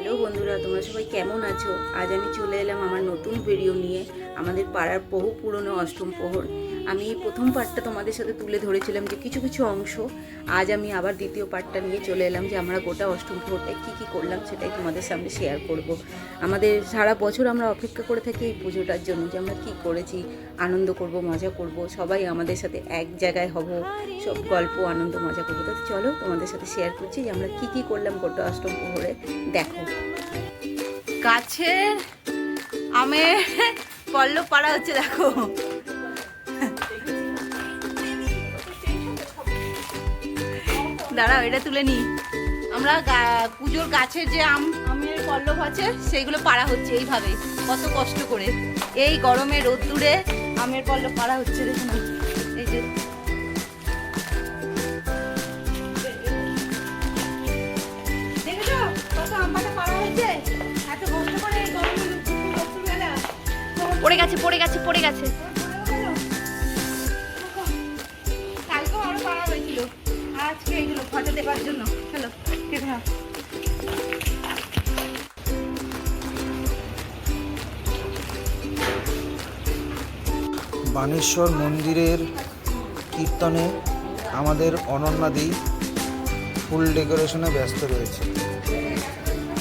Hello বন্ধুরা, তোমরা সবাই কেমন আছো? আজ আমি চলে এলাম আমার নতুন ভিডিও নিয়ে। আমাদের পাড়ার বহু পুরনো অষ্টম প্রহর। আমি প্রথম পার্টটা তোমাদের সাথে তুলে ধরেছিলাম যে কিছু কিছু অংশ। আজ আমি আবার দ্বিতীয় পার্টটা নিয়ে চলে এলাম যে আমরা গোটা অষ্টম প্রহরটায় কী কী করলাম সেটাই তোমাদের সামনে শেয়ার করব। আমাদের সারা বছর আমরা অপেক্ষা করে থাকি এই পুজোটার জন্য, যে আমরা কী করেছি, আনন্দ করব, মজা করব, সবাই আমাদের সাথে এক জায়গায় হব, সব গল্প আনন্দ মজা করবো। তো চলো তোমাদের সাথে শেয়ার করছি যে আমরা কী কী করলাম গোটা অষ্টম প্রহরে। দেখো, গাছের আমের পল্লব পাড়া হচ্ছে। দেখো, দাঁড়াও এটা তুলে নি। আমরা পুজোর গাছের যে আমের পল্লব আছে সেইগুলো পাড়া হচ্ছে এইভাবে, কত কষ্ট করে এই গরমে রোদ্দুরে আমের পল্লব পাড়া হচ্ছে। দেখুন এই যে পড়ে গেছে পড়ে গেছে পড়ে গেছে। কালকেও আরো পাড়া হয়েছিল, আজকে এইগুলো ফটো দেওয়ার জন্য। চলো কেটে নাও। বানেশ্বর মন্দিরের কীর্তনে আমাদের অনন্যাদি ফুল ডেকোরেশনে ব্যস্ত রয়েছে।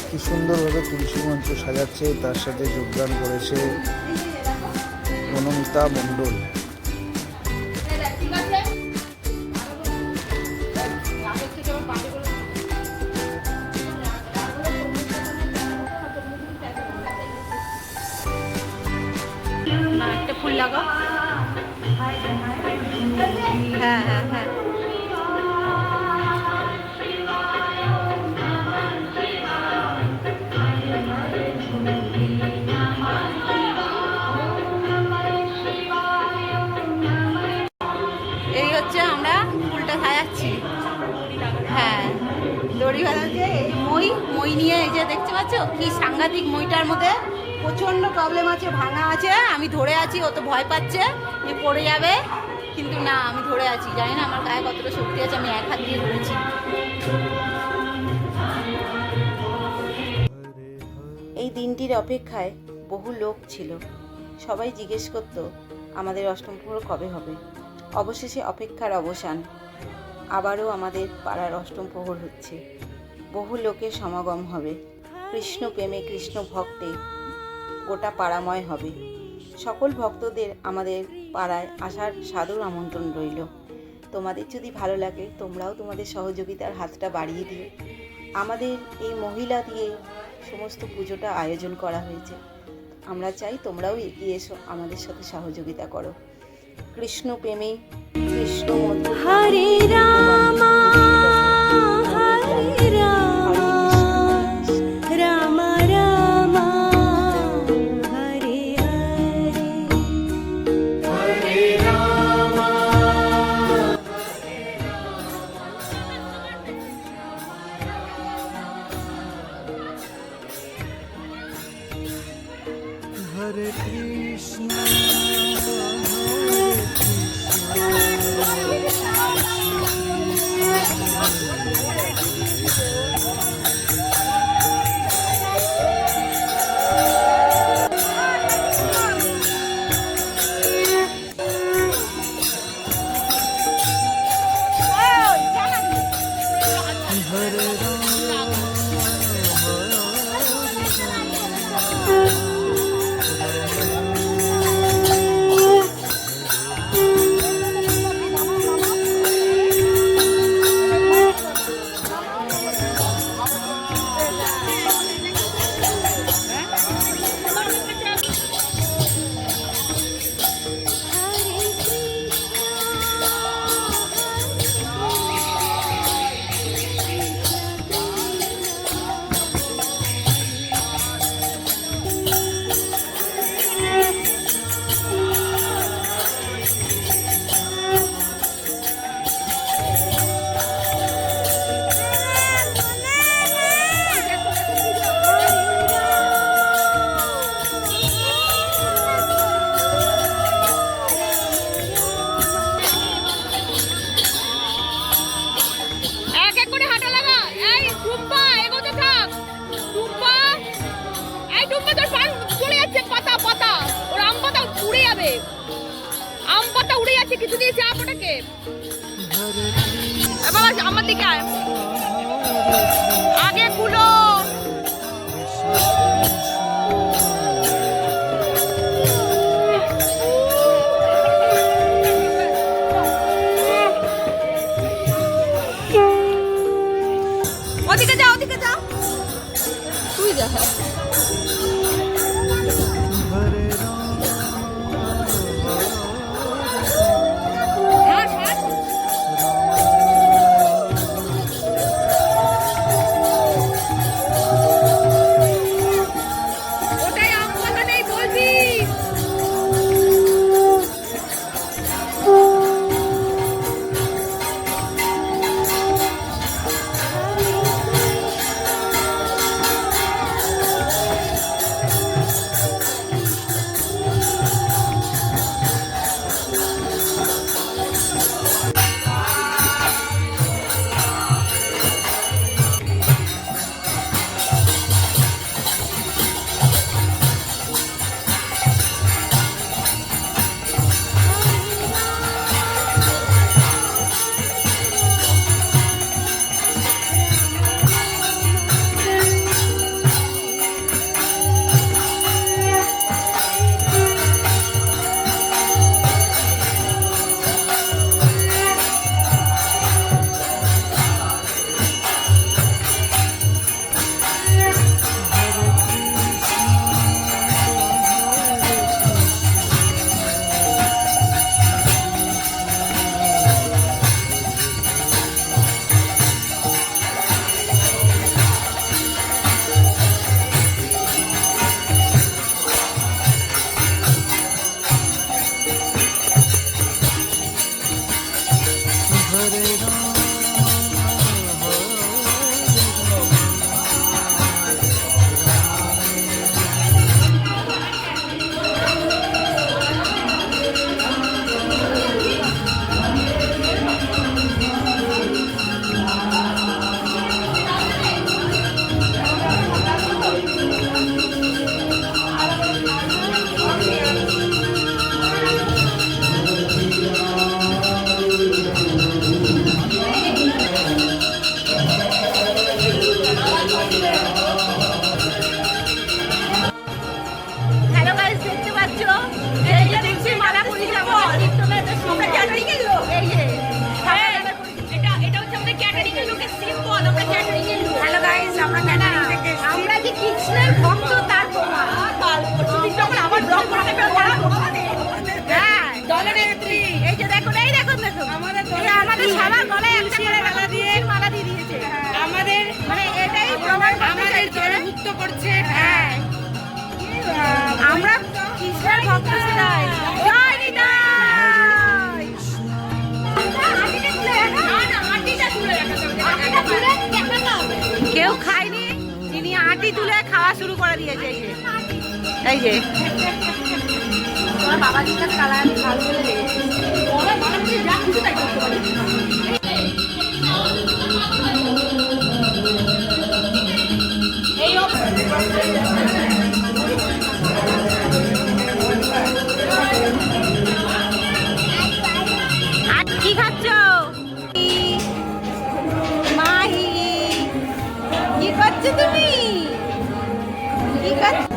কি সুন্দরভাবে তুলসী মঞ্চ সাজাচ্ছে, তার সাথে যোগদান করেছে বনমিতা মণ্ডল। একটা ফুল লাগাও। হ্যাঁ হ্যাঁ হ্যাঁ, এই হচ্ছে আমরা ফুলটা সাজাচ্ছি। হ্যাঁ, দড়ি বাঁধাচ্ছে। এই মই নিয়ে, এই যে দেখতে পাচ্ছ কি সাংঘাতিক, মইটার মধ্যে প্রচণ্ড প্রবলেম আছে, ভাঙা আছে। আমি ধরে আছি, ও তো ভয় পাচ্ছে যে পড়ে যাবে, কিন্তু না, আমি ধরে আছি। জানি না আমার গায়ে কতটা শক্তি আছে, আমি এক হাত দিয়ে ধরেছি। এই দিনটির অপেক্ষায় বহু লোক ছিল। সবাই জিজ্ঞেস করতো আমাদের অষ্টম প্রহর কবে হবে। অবশেষে অপেক্ষার অবসান। আবারও আমাদের পাড়ার অষ্টম প্রহর হচ্ছে। বহু লোকের সমাগম হবে। কৃষ্ণ প্রেমে, কৃষ্ণ ভক্তে গোটা পাড়াময় হবে। সকল ভক্তদের আমাদের পাড়ায় আসার সাদর আমন্ত্রণ রইল। তোমাদের যদি ভালো লাগে, তোমরাও তোমাদের সহযোগিতার হাতটা বাড়িয়ে দিও। আমাদের এই মহিলা দিয়ে সমস্ত পুজোটা আয়োজন করা হয়েছে। আমরা চাই তোমরাও এগিয়ে এসো, আমাদের সাথে সহযোগিতা করো। কৃষ্ণ প্রেমে, কৃষ্ণ হরে রাম হরে রাম রাম রাম হরে হরে হরে রাম হরে কৃষ্ণ আছে কিছু দিয়ে চাপ ওটাকে। বাবা আমার দিকে আয়, আগে খুলো। ওদিকে যাও, ওদিকে যাও, তুই যা। ওটাই আমার নেই বলবি। হ্যালো গাইস, দেখতে পাচ্ছো এই যে দেখছি মালা পরি যাব কীর্তনের আমরা ক্যাটারিং এর লোক। এই যে এটা হচ্ছে আমাদের ক্যাটারিং এর লোকের সিম্বল। আমরা ক্যাটারিং এর লোক। হ্যালো গাইস, আমরা ক্যাটারিং থেকে আমরা যে কৃষ্ণের ভক্ত তার প্রমাণ। তুমি যখন আমার ব্লগ করতে হ্যাঁ দলের নেত্রী। এই যে দেখো, এই দেখুন দেখুন আমাদের সবার গলায় একটা করে মালা দিয়ে দিয়েছে। আমাদের মানে এটাই প্রমাণ আমাদের জলমুক্ত করছে। হ্যাঁ আমরা কৃষ্ণের ভক্ত ছিলাই। জয় নিতাই। কেউ খায়নি, তিনি আটি তুলে খাওয়া শুরু করে দিয়েছে। এই যে বাবাজির কাছে কালা আমি খাল বলে লেগেছি। যা খুশি তাই করতে পারি। কি খাচ্ছ মাহি? কি করছো তুমি? কি করছো?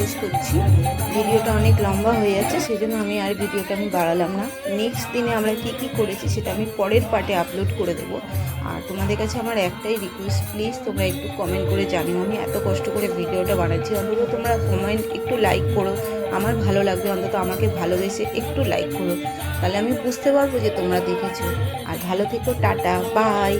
শেষ করছি। ভিডিওটা অনেক লম্বা হয়ে যাচ্ছে, সেজন্য আমি আর ভিডিওটা আমি বাড়ালাম না। নেক্সট দিনে আমরা কী কী করেছি সেটা আমি পরের পার্টে আপলোড করে দেবো। আর তোমাদের কাছে আমার একটাই রিকোয়েস্ট, প্লিজ তোমরা একটু কমেন্ট করে জানিও। আমি এত কষ্ট করে ভিডিওটা বানাচ্ছি, অন্তত তোমরা কমেন্ট একটু লাইক করো, আমার ভালো লাগবে। অন্তত আমাকে ভালোবেসে একটু লাইক করো, তাহলে আমি বুঝতে পারবো যে তোমরা দেখেছো। আর ভালো থেকো, টাটা, বাই।